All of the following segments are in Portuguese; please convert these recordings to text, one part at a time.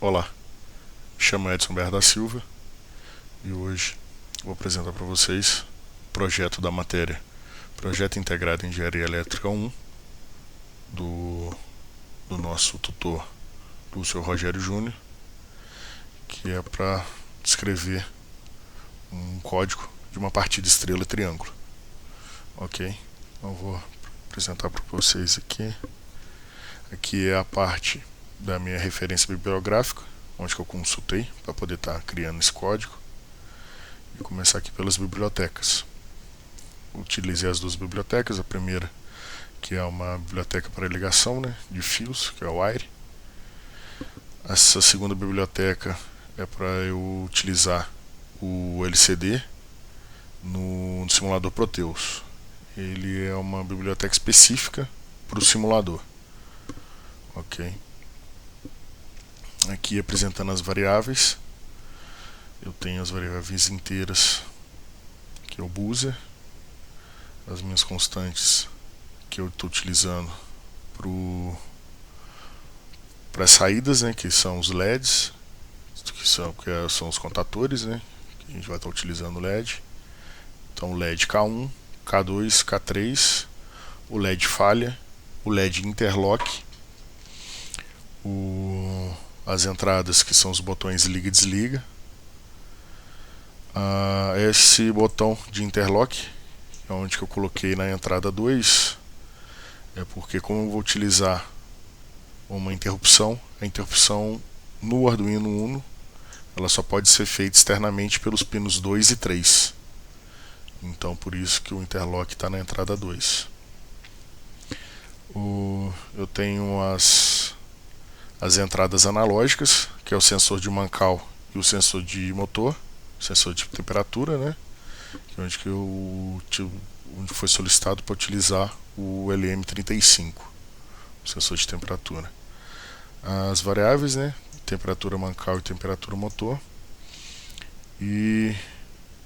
Olá, me chamo Edson Berra da Silva e hoje vou apresentar para vocês o projeto da matéria Projeto Integrado em Engenharia Elétrica 1 do nosso tutor Lúcio Rogério Júnior, que é para descrever um código de uma partida estrela e triângulo. Ok? Então vou apresentar para vocês aqui. Aqui é a parte da minha referência bibliográfica, onde que eu consultei para poder estar criando esse código. E começar aqui pelas bibliotecas. Utilizei as duas bibliotecas, a primeira que é uma biblioteca para ligação, né, de fios, que é o Wire. Essa segunda biblioteca é para eu utilizar o LCD no simulador Proteus. Ele é uma biblioteca específica para o simulador. Ok. Aqui apresentando as variáveis, eu tenho as variáveis inteiras, que é o buzzer, as minhas constantes que eu estou utilizando para as saídas, né, que são os LEDs, que são os contatores, né, que a gente vai estar utilizando o LED. Então o LED K1, K2, K3, o LED falha, o LED interlock, as entradas que são os botões liga e desliga. Esse botão de interlock, onde que eu coloquei na entrada 2, é porque como eu vou utilizar uma interrupção, a interrupção no Arduino Uno ela só pode ser feita externamente pelos pinos 2 e 3. Então por isso que o interlock está na entrada 2. Eu tenho as entradas analógicas, que é o sensor de Mancal e o sensor de motor, sensor de temperatura, né? Que onde foi solicitado para utilizar o LM35, o sensor de temperatura. As variáveis, né? Temperatura Mancal e temperatura motor, e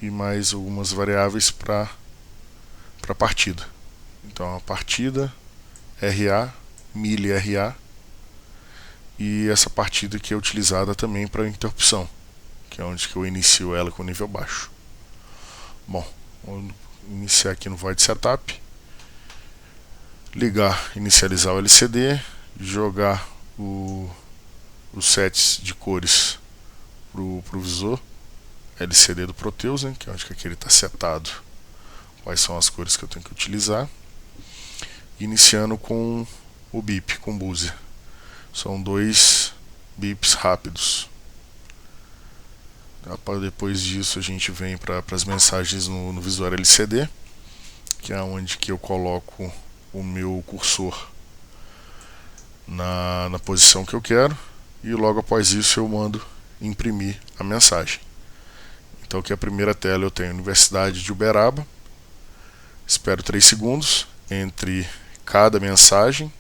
mais algumas variáveis para a partida. Então a partida, RA, mili RA, e essa partida que é utilizada também para interrupção, que é onde que eu inicio ela com nível baixo. Bom, vou iniciar aqui no Void Setup, ligar, inicializar o LCD, jogar os sets de cores pro visor LCD do Proteus, né, que é onde que ele está setado, quais são as cores que eu tenho que utilizar, iniciando com o bip, com o buzzer. São 2 bips rápidos. Depois disso a gente vem para as mensagens no visor LCD, que é onde que eu coloco o meu cursor na posição que eu quero, e logo após isso eu mando imprimir a mensagem. Então aqui a primeira tela eu tenho Universidade de Uberaba, espero 3 segundos entre cada mensagem,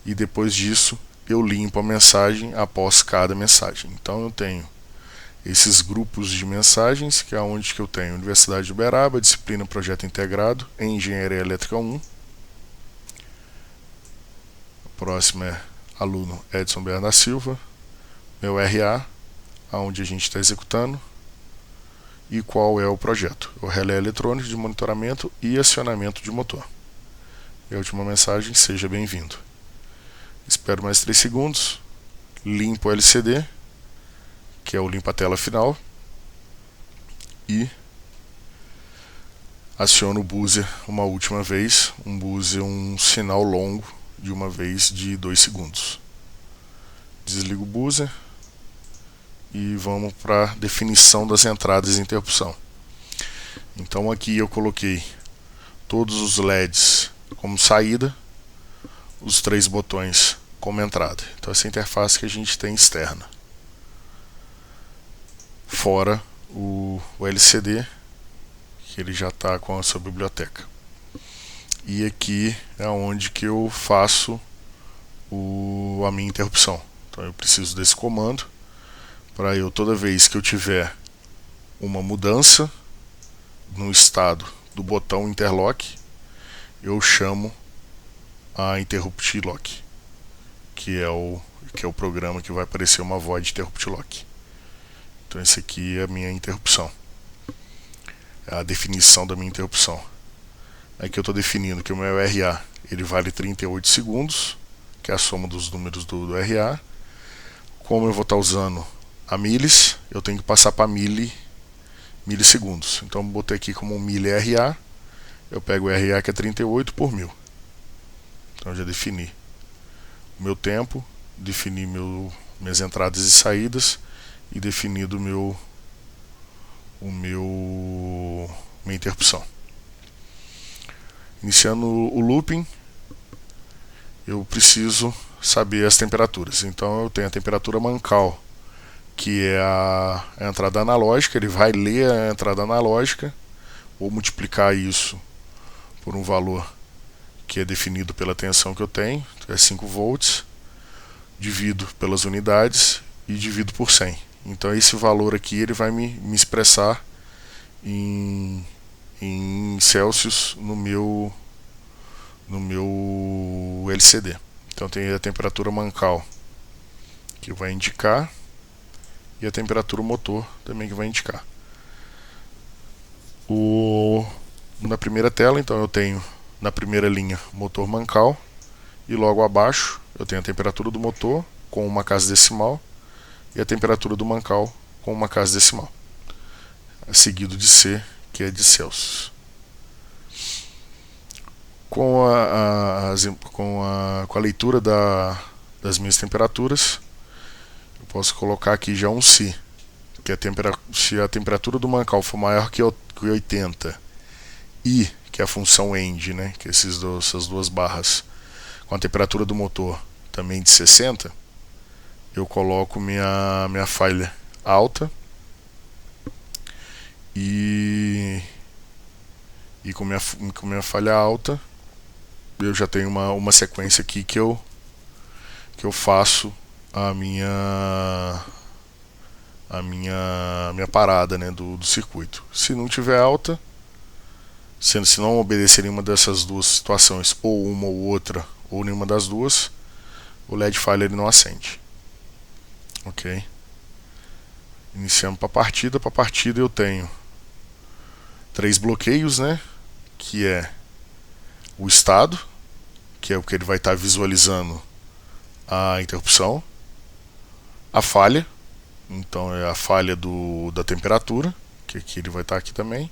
e depois disso eu limpo a mensagem após cada mensagem. Então eu tenho esses grupos de mensagens, que é onde que eu tenho Universidade de Uberaba, disciplina Projeto Integrado em Engenharia Elétrica 1. O próximo é aluno Edson Berra da Silva, meu RA, aonde a gente está executando, e qual é o projeto, o relé eletrônico de monitoramento e acionamento de motor. E a última mensagem, seja bem-vindo. Espero mais 3 segundos, limpo o LCD, que é o limpa-tela final, e aciono o buzzer uma última vez, um sinal longo de uma vez de 2 segundos. Desligo o buzzer e vamos para a definição das entradas de interrupção. Então aqui eu coloquei todos os LEDs como saída, os 3 botões como entrada. Então essa interface que a gente tem externa. Fora o LCD, que ele já está com a sua biblioteca. E aqui é onde que eu faço a minha interrupção. Então eu preciso desse comando para eu, toda vez que eu tiver uma mudança no estado do botão interlock, eu chamo a interrupt lock, que que é o programa que vai aparecer uma void interrupt lock. Então esse aqui é a minha interrupção, é a definição da minha interrupção. Aqui eu estou definindo que o meu RA ele vale 38 segundos, que é a soma dos números do RA. Como eu vou estar usando a milis, eu tenho que passar para milissegundos. Então eu botei aqui como um mili RA, eu pego o RA que é 38 por 1000. Então eu já defini o meu tempo, defini minhas entradas e saídas e definido minha interrupção. Iniciando o looping, eu preciso saber as temperaturas. Então eu tenho a temperatura Mancall, que é a entrada analógica. Ele vai ler a entrada analógica, vou multiplicar isso por um valor que é definido pela tensão que eu tenho, é 5 volts, divido pelas unidades e divido por 100. Então esse valor aqui ele vai me expressar em Celsius no meu LCD. Então tem a temperatura Mancall que vai indicar e a temperatura motor também que vai indicar. Na primeira tela, então eu tenho na primeira linha motor Mancall e logo abaixo eu tenho a temperatura do motor com uma casa decimal e a temperatura do Mancall com uma casa decimal, seguido de C, que é de Celsius. Com a leitura das minhas temperaturas, eu posso colocar aqui já um Si, que se a temperatura do Mancall for maior que 80 e que é a função end, né, que é essas duas barras, com a temperatura do motor também de 60, eu coloco minha falha alta e com minha falha alta eu já tenho uma sequência aqui que eu faço a minha parada, né, do circuito. Se não tiver alta, se não obedecer nenhuma dessas duas situações, ou uma ou outra, ou nenhuma das duas, o LED falha, ele não acende. Ok? Iniciamos para a partida. Para a partida eu tenho 3 bloqueios, né? Que é o estado, que é o que ele vai estar visualizando a interrupção, a falha, então é a falha da temperatura, que aqui ele vai estar aqui também,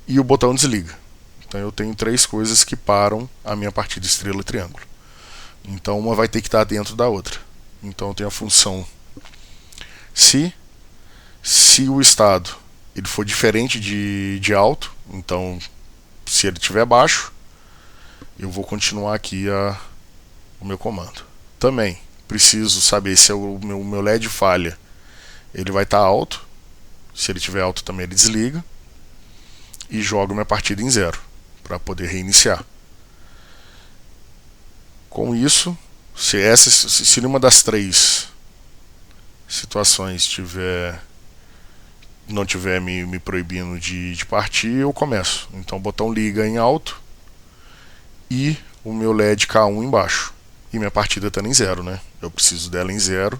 e o botão desliga. Então eu tenho 3 coisas que param a minha partida estrela e triângulo. Então uma vai ter que estar dentro da outra. Então eu tenho a função se o estado ele for diferente de alto, então se ele estiver baixo, eu vou continuar aqui o meu comando. Também preciso saber se o meu LED falha, ele vai estar alto. Se ele estiver alto também ele desliga e jogo minha partida em 0 para poder reiniciar. Com isso, se nenhuma das 3 situações não tiver me proibindo de partir, eu começo. Então o botão liga em alto e o meu LED K1 embaixo. E minha partida está em 0, né? Eu preciso dela em 0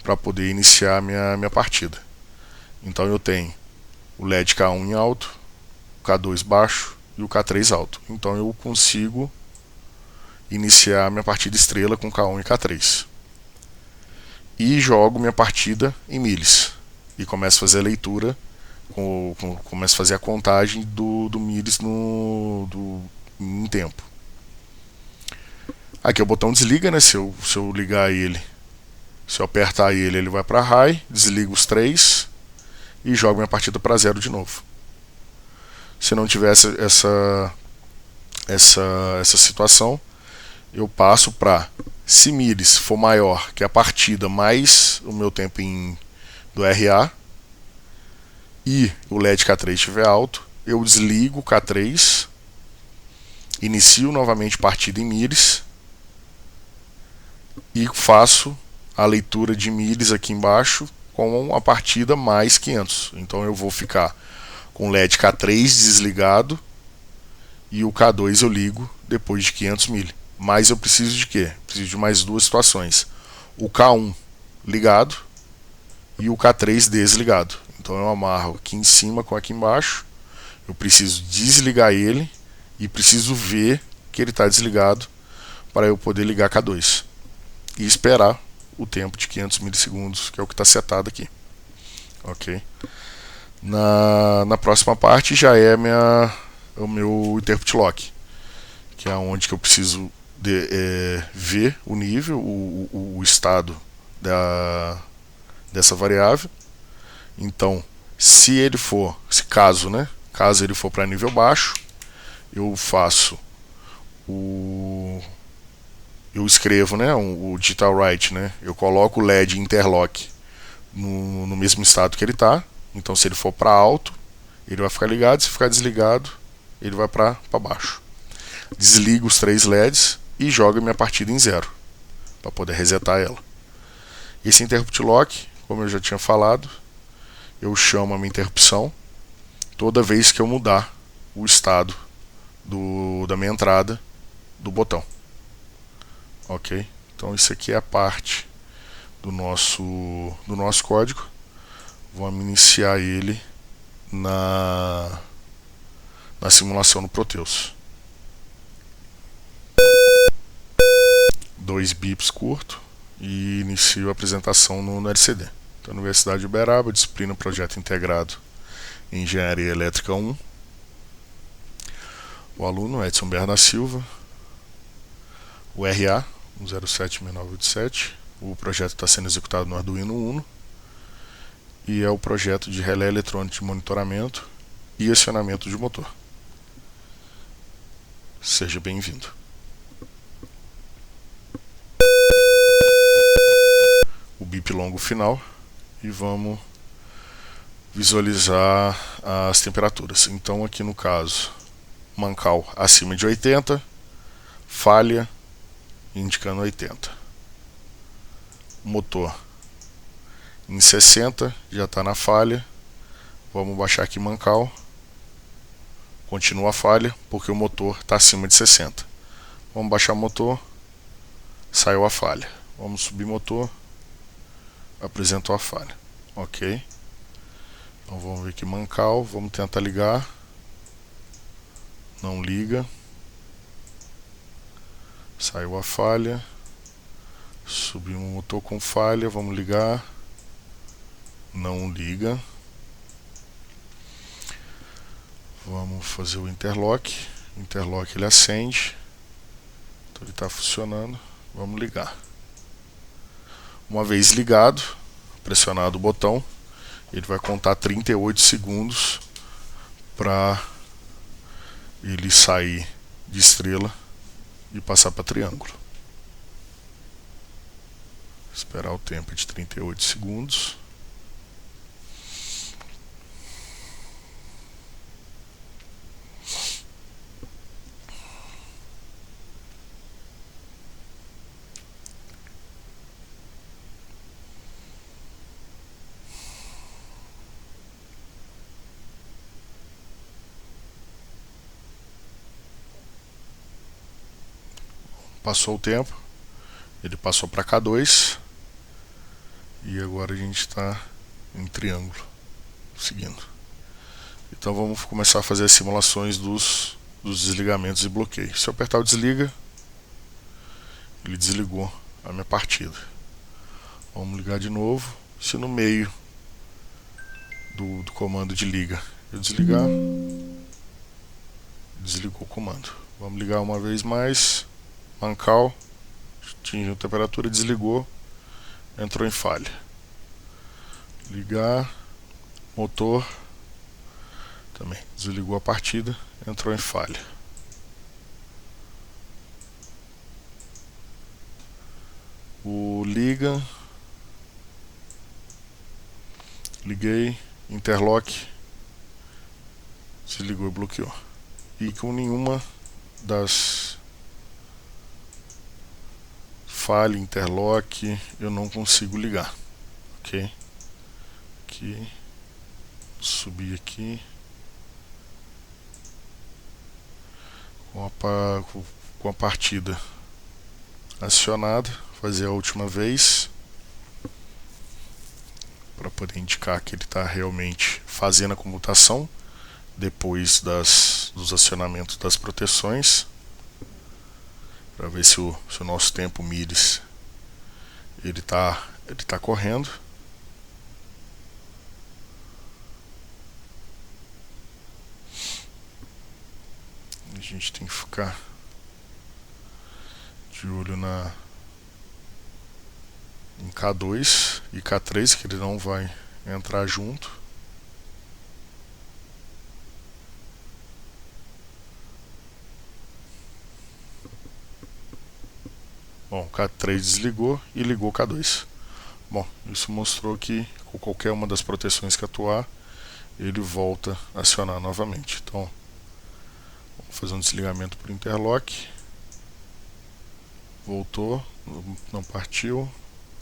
para poder iniciar minha partida. Então eu tenho o LED K1 em alto, o K2 baixo e o K3 alto. Então eu consigo iniciar minha partida estrela com K1 e K3. E jogo minha partida em milis. E começo a fazer a leitura, começo a fazer a contagem do milis em tempo. Aqui o botão desliga, né? Se eu ligar ele, se eu apertar ele, ele vai para high, desligo os 3 e jogo minha partida para 0 de novo. Se não tivesse essa situação, eu passo para, se milis for maior que a partida mais o meu tempo do RA e o LED K3 estiver alto, eu desligo o K3, inicio novamente partida em milis e faço a leitura de milis aqui embaixo com a partida mais 500. Então eu vou ficar com o LED K3 desligado e o K2 eu ligo depois de 500 mili. Mas eu preciso de quê? Preciso de mais 2 situações. o K1 ligado e o K3 desligado. Então eu amarro aqui em cima com aqui embaixo. Eu preciso desligar ele e preciso ver que ele está desligado para eu poder ligar K2 e esperar o tempo de 500 milissegundos, que é o que está setado aqui. Ok? Na próxima parte já é o meu interrupt lock, que é onde que eu preciso ver o nível, o estado dessa variável. Então, caso ele for para nível baixo, eu faço eu escrevo, né, o digital write, né, eu coloco o LED interlock no mesmo estado que ele está. Então, se ele for para alto, ele vai ficar ligado. Se ficar desligado, ele vai para baixo. Desligo os 3 LEDs e jogo minha partida em 0 para poder resetar ela. Esse interrupt lock, como eu já tinha falado, eu chamo a minha interrupção toda vez que eu mudar o estado da minha entrada do botão. Ok? Então isso aqui é a parte do nosso código. Vamos iniciar ele na simulação no Proteus. 2 bips curto e inicio a apresentação no LCD. Então, Universidade de Uberaba, disciplina Projeto Integrado em Engenharia Elétrica 1. O aluno Edson Berna Silva, o RA 1076987. O projeto está sendo executado no Arduino Uno e é o projeto de relé eletrônico de monitoramento e acionamento de motor. Seja bem-vindo. O bip longo final e vamos visualizar as temperaturas. Então aqui no caso, mancal acima de 80, falha indicando 80. Motor em 60, já está na falha. Vamos baixar aqui mancal. Continua a falha porque o motor está acima de 60. Vamos baixar o motor, saiu a falha. Vamos subir motor, apresentou a falha. Ok. Então vamos ver aqui mancal, vamos tentar ligar. Não liga. Saiu a falha. Subimos o motor com falha, vamos ligar. Não liga. Vamos fazer o interlock. O interlock ele acende. Então ele está funcionando. Vamos ligar. Uma vez ligado, pressionado o botão, ele vai contar 38 segundos para ele sair de estrela e passar para triângulo. Esperar o tempo de 38 segundos. Passou o tempo, ele passou para K2 e agora a gente está em triângulo seguindo. Então vamos começar a fazer as simulações dos desligamentos e bloqueios. Se eu apertar o desliga, ele desligou a minha partida. Vamos ligar de novo. Se no meio do comando de liga eu desligar, desligou o comando. Vamos ligar uma vez mais. Mancal, atingiu a temperatura, desligou, entrou em falha. Ligar, motor, também desligou a partida, entrou em falha. O liga, liguei, interlock, desligou e bloqueou. E com nenhuma das falha, interlock, eu não consigo ligar. Ok? Aqui, subir aqui com a partida acionada, fazer a última vez para poder indicar que ele está realmente fazendo a comutação depois dos acionamentos das proteções, para ver se o nosso tempo miles ele tá correndo. A gente tem que ficar de olho em K2 e K3, que ele não vai entrar junto. Bom, K3 desligou e ligou K2. Bom, isso mostrou que com qualquer uma das proteções que atuar, ele volta a acionar novamente. Então, vamos fazer um desligamento por interlock. Voltou, não partiu.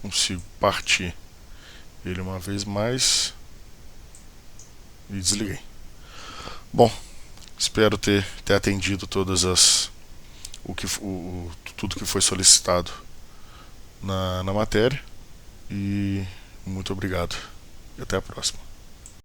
Consigo partir ele uma vez mais e desliguei. Bom, espero ter atendido todas tudo que foi solicitado na matéria, e muito obrigado e até a próxima.